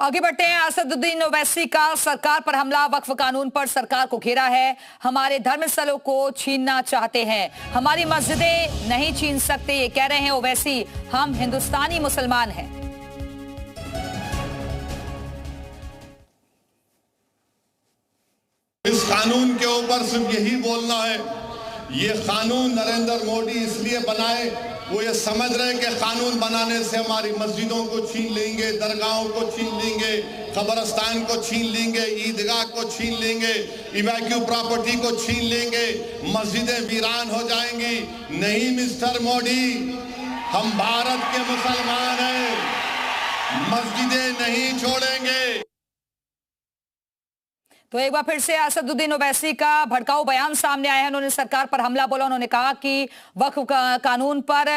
आगे बढ़ते हैं। असदुद्दीन ओवैसी का सरकार पर हमला, वक्फ कानून पर सरकार को घेरा है। हमारे धर्मस्थलों को छीनना चाहते हैं, हमारी मस्जिदें नहीं छीन सकते, ये कह रहे हैं ओवैसी। हम हिंदुस्तानी मुसलमान हैं। इस कानून के ऊपर सिर्फ यही बोलना है, ये कानून नरेंद्र मोदी इसलिए बनाए, वो ये समझ रहे हैं कि कानून बनाने से हमारी मस्जिदों को छीन लेंगे, दरगाहों को छीन लेंगे, कब्रिस्तान को छीन लेंगे, ईदगाह को छीन लेंगे, इवैक्यू प्रॉपर्टी को छीन लेंगे, मस्जिदें वीरान हो जाएंगी। नहीं मिस्टर मोदी, हम भारत के मुसलमान हैं, मस्जिदें नहीं छोड़ेंगे। तो एक बार फिर से असदुद्दीन ओवैसी का भड़काऊ बयान सामने आया है। उन्होंने सरकार पर हमला बोला। उन्होंने कहा कि वक्फ कानून पर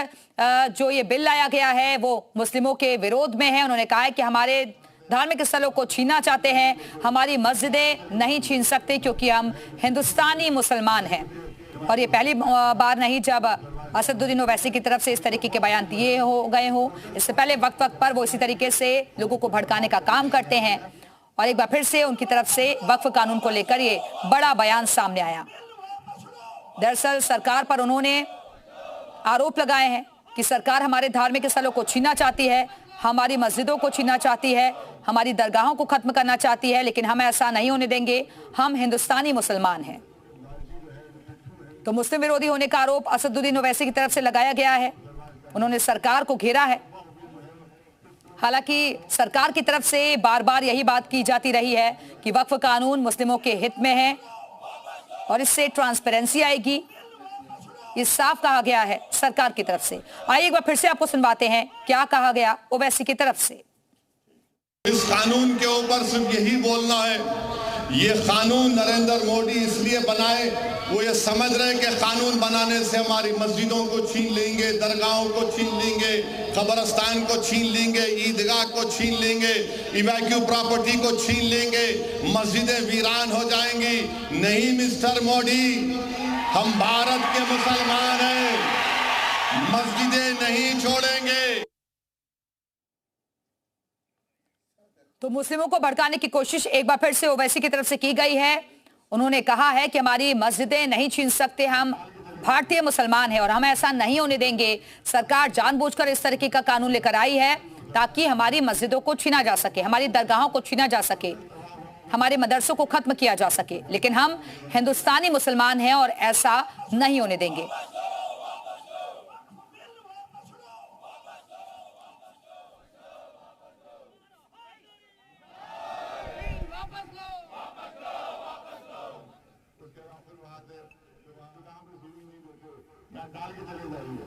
जो ये बिल लाया गया है वो मुस्लिमों के विरोध में है। उन्होंने कहा है कि हमारे धार्मिक स्थलों को छीनना चाहते हैं, हमारी मस्जिदें नहीं छीन सकते क्योंकि हम हिंदुस्तानी मुसलमान हैं। और ये पहली बार नहीं जब असदुद्दीन ओवैसी की तरफ से इस तरीके के बयान दिए हो गए हो। इससे पहले वक्त वक्त पर वो इसी तरीके से लोगों को भड़काने का काम करते हैं। और एक बार फिर से उनकी तरफ से वक्फ कानून को लेकर ये बड़ा बयान सामने आया। दरअसल सरकार पर उन्होंने आरोप लगाए हैं कि सरकार हमारे धार्मिक स्थलों को छीनना चाहती है, हमारी मस्जिदों को छीनना चाहती है, हमारी दरगाहों को खत्म करना चाहती है, लेकिन हम ऐसा नहीं होने देंगे। हम हिंदुस्तानी मुसलमान हैं। तो मुस्लिम विरोधी होने का आरोप असदुद्दीन ओवैसी की तरफ से लगाया गया है। उन्होंने सरकार को घेरा है। हालांकि सरकार की तरफ से बार बार यही बात की जाती रही है कि वक्फ कानून मुस्लिमों के हित में है और इससे ट्रांसपेरेंसी आएगी। ये साफ कहा गया है सरकार की तरफ से। आइए एक बार फिर से आपको सुनवाते हैं क्या कहा गया ओवैसी की तरफ से। इस कानून के ऊपर सिर्फ यही बोलना है, ये कानून नरेंद्र मोदी इसलिए बनाए, वो ये समझ रहे हैं कि कानून बनाने से हमारी मस्जिदों को छीन लेंगे, दरगाहों को छीन लेंगे, कब्रिस्तान को छीन लेंगे, ईदगाह को छीन लेंगे, इवैक्यू प्रॉपर्टी को छीन लेंगे, मस्जिदें वीरान हो जाएंगी। नहीं मिस्टर मोदी, हम भारत के मुसलमान हैं, मस्जिदें नहीं छोड़ेंगे। तो मुस्लिमों को भड़काने की कोशिश एक बार फिर से ओवैसी की तरफ से की गई है। उन्होंने कहा है कि हमारी मस्जिदें नहीं छीन सकते, हम भारतीय मुसलमान हैं और हम ऐसा नहीं होने देंगे। सरकार जानबूझकर इस तरीके का कानून लेकर आई है ताकि हमारी मस्जिदों को छीना जा सके, हमारी दरगाहों को छीना जा सके, हमारे मदरसों को खत्म किया जा सके, लेकिन हम हिंदुस्तानी मुसलमान हैं और ऐसा नहीं होने देंगे। डाल के चले जाइए।